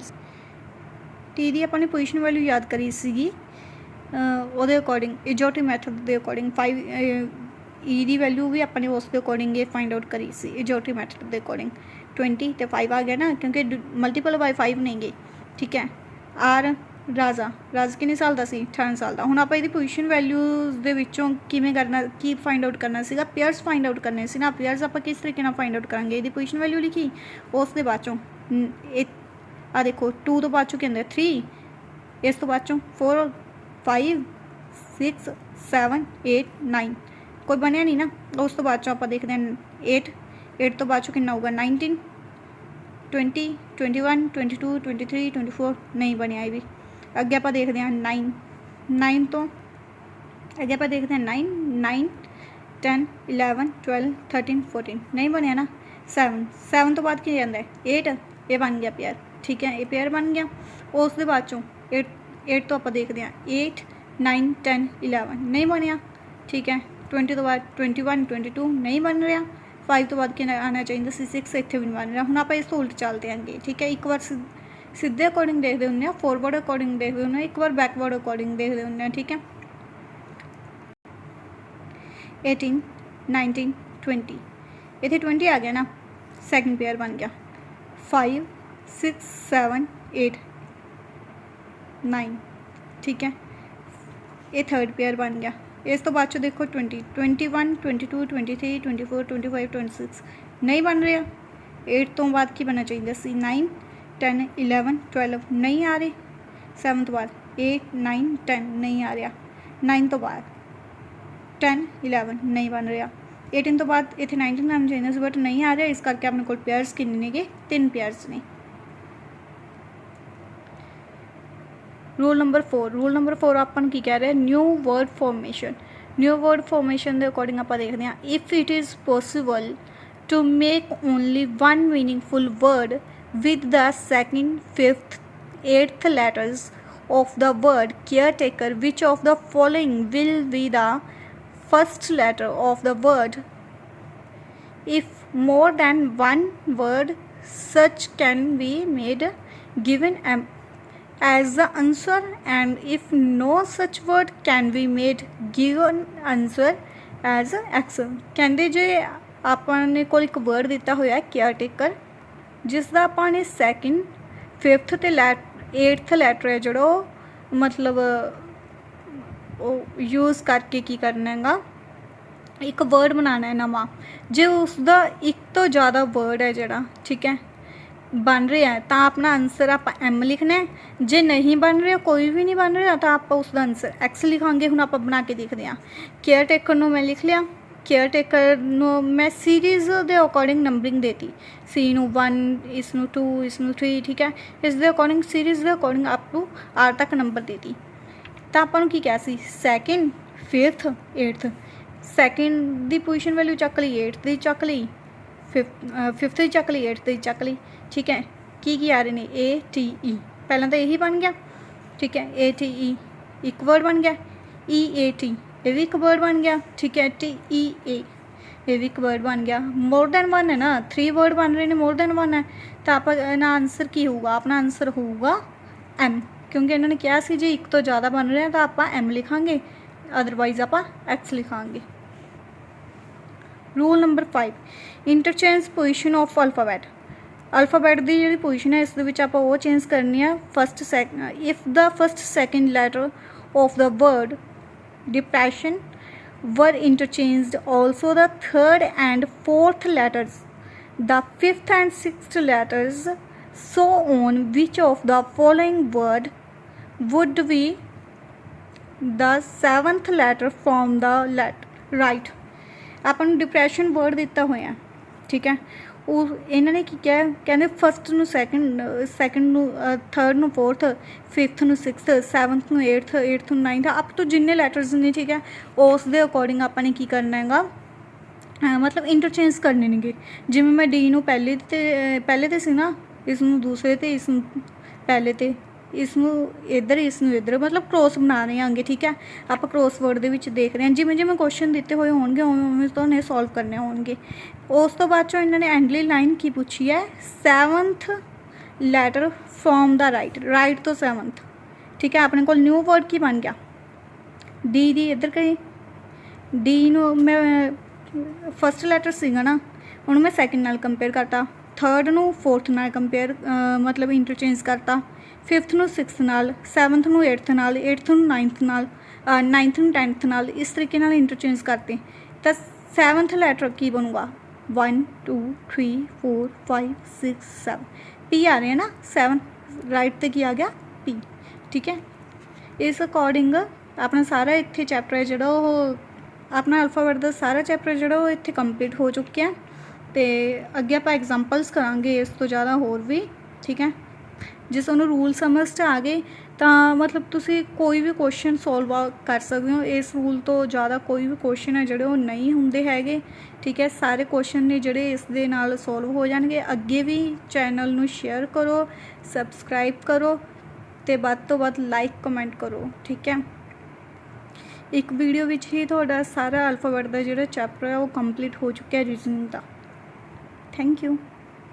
टी की अपनी पोजिशन वैल्यू याद करी सीगी ਉਹਦੇ अकॉर्डिंग इजोटिक मैथड के अकॉर्डिंग। 5 ई की वैल्यू भी अपने उस अकॉर्डिंग ये फाइंड आउट करी सी इजोटिक मैथड के अकॉर्डिंग। 20 तो 5 आ गया ना, क्योंकि मल्टीपल बाय 5 नहीं गए, ठीक है। आर राजा किन्ने साल का सी, 18 साल का। हुण आपां इहदी पोजिशन वैल्यूज़ दे विच्चों किवें करना, की फाइंड आउट करना सीगा, पेयर्स फाइंड आउट करने सी ना। पेयर्स आपां किस तरीके नाल फाइंड आउट करांगे, इहदी पोजिशन वैल्यू लिखी, उस दे बाद चों आ देखो 2 तो बाद चों की हुंदा 3, इस तो बाद चों 4, 5, 6, 7, 8, 9 कोई बनिया नहीं ना। उस तो बाद चों आपां देखदे हां 8 तो बाद चों किन्ना होगा 19, 20, 21, 22, 23, 24 नहीं बनिया ये भी। अगे आप देखते हैं 9 तो अगे आप देखते हैं 9, 10, 11, 12, 13, 14 नहीं बनया ना। 7 तो बाद की जाता है 8, ये बन गया पेयर, ठीक है। ये पेयर बन गया। उस दे बाद चों 8 तो आप देखते हैं 8, 9, 10, 11 नहीं बनया, ठीक है। 20 तो बाद 21, 22 नहीं बन रहा। 5 तो बाद क्या आना चाहिए 6 इतने भी नहीं बन रहा। हम आप इस उल्ट चलते हैं, ठीक है। एक बार सीधे अकॉर्डिंग देखते होंगे, फॉरवर्ड अकॉर्डिंग देखते होंगे, एक बार बैकवर्ड अकॉर्डिंग देखते होंगे, ठीक है। 18, 19, 20 इतने 20 आ गया ना, सैकेंड पेयर बन गया। 5, 6, 7, 8, 9 ठीक है, ये थर्ड पेयर बन गया। इस तो बाद चो देखो 20, 21, 22, 23, 24, 25, 26 नहीं बन रहा। 8 तो बाद की बनना चाहिए सी 9, 10, 11, 12 नहीं आ रहे। 7 तो बाद 8, 9, 10 नहीं आ रहा। 9 तो बाद 10, 11 नहीं बन रहा। 18 तो बाद इतने 19 आना चाहिए बट नहीं आ रहा, इस करके अपने को पेयर्स किन्ने ने 3 पेयर्स ने। रूल नंबर 4 अपन की कह रहे हैं new word formation. New word formation के अकॉर्डिंग आप देखते हैं if it is possible to make only one meaningful word with the second, fifth, 8th letters of the word caretaker, which of the following will be the first letter of the word? If more than one word such can be made given as the answer, and if no such word can be made given answer as x। कहते जे आपने को एक word दिता होया caretaker जिसका आपने second, fifth ते 8th letter है जो मतलब यूज़ करके की करना है एक वर्ड बनाना है नवा, जे उसका एक तो ज़्यादा वर्ड है जोड़ा, ठीक है, बन रहा है तो अपना आंसर आप एम लिखना है, जे नहीं बन रहा कोई भी नहीं बन रहा तो आप उसका आंसर एक्स लिखांगे। हुण आप बना के देखते हैं। केयर टेकर नूं मैं लिख लिया, केयर टेकर नूं मैं सीरीज़ के अकॉर्डिंग नंबरिंग देती, सी नूं 1, इस नूं 2, इस नूं 3, ठीक है, इस दे अकॉर्डिंग सीरीज़ के अकॉर्डिंग अप टू आर तक नंबर देती। तो आपां नूं की कहा सी सैकेंड, फिफ्थ, 8th, सैकेंड की पोजीशन वैल्यू चक ली, 8th की चक ली, फिफ्थ की चक ली, 8th की चक ली, ठीक है। की आ रहे हैं ए टी ई, पहला तो यही बन गया, ठीक है, ए टी ई एक वर्ड बन गया, ई ए टी ये भी एक वर्ड बन गया, ठीक है, टी ई ए ये भी एक वर्ड बन गया। मोर दैन 1 है ना, 3 वर्ड बन रहे हैं, मोर दैन 1 है तो आप आंसर की होगा, अपना आंसर होगा एम, क्योंकि इन्होंने कहा सी जे एक तो ज़्यादा बन रहे हैं तो आप एम लिखांगे, अदरवाइज आप एक्स लिखांगे। Rule number 5, interchange position of alphabet. Alphabet की जी पोजीशन है इस आप वो चेंज करनी है, first if the first second letter of the word depression were interchanged also the third and fourth letters, the fifth and sixth letters, so on which of the following word would be the seventh letter from the right. अपन depression word दिता होया, ठीक है, इन्होंने की क्या कहते first नू सैकेंड, सैकेंड नू थर्ड नू फोर्थ, फिफ्थ नू सिक्स्थ, सैवंथ नू 8th, 8th नू 9th, अप टू जिन्ने लैटर्स ने, ठीक है, उस दे अकॉर्डिंग आपने की करना हैगा, मतलब इंटरचेंज करने ने। जिवें मैं डी नू पहले ते सी ना, इस नू दूसरे ते, इस नू पहले ते, इसनू इधर, इसनू इधर, मतलब क्रॉस बना रहे हैं, ठीक है, आप क्रॉस वर्ड के देख रहे हैं, जिमें जिमें क्वेश्चन दिते हुए होंगे उवें तो उन्हें सॉल्व करने होंगे। उस तो बाद चो इन्होंने एंडली लाइन की पूछी है, seventh letter from the right, right तो सेवंथ, ठीक है, अपने को न्यू वर्ड की बन गया डी दी, इधर कहीं डी नू मैं फस्ट लैटर सीगा ना, उन्होंने मैं सैकेंड नाल कंपेयर करता, थर्ड नू फोर्थ नाल कंपेयर मतलब इंटरचेंज करता, फिफ्थ नू सिक्स्थ नाल, सैवंथ नू 8th नाल, 8th नू 9th नाल, 9th नू 10th नाल, इस तरीके नाल इंटरचेंज करते तो सेवंथ लैटर की बनूगा 1 2 3 4 5 6 7, पी आ रहे हैं ना, 7 राइट तो की आ गया पी, ठीक है। इस अकॉर्डिंग अपना सारा इत्थे चैप्टर है जोड़ा वो अपना अल्फाबैट का सारा चैप्टर जोड़ा वो इत्थे कंप्लीट हो चुके हैं, तो अगे आप एग्जाम्पल्स करांगे इस तो ज़्यादा होर भी, ठीक है। जे तुहानूं रूल समझ आ गए तो मतलब तुसी कोई भी क्वेश्चन सॉल्व कर सकते हो, इस रूल तो ज़्यादा कोई भी क्वेश्चन है जोड़े वो नहीं होंदे हैगे, ठीक है, सारे क्वेश्चन ने जोड़े इस दे नाल सॉल्व हो जाएंगे। अगे भी चैनल नूं शेयर करो, सबसक्राइब करो तो वध तो वध लाइक कमेंट करो, ठीक है। एक वीडियो विच ही तुहाडा सारा अल्फाबैट का जोड़ा चैप्टर है वो कंप्लीट हो चुका है रीजनिंग का। Thank you.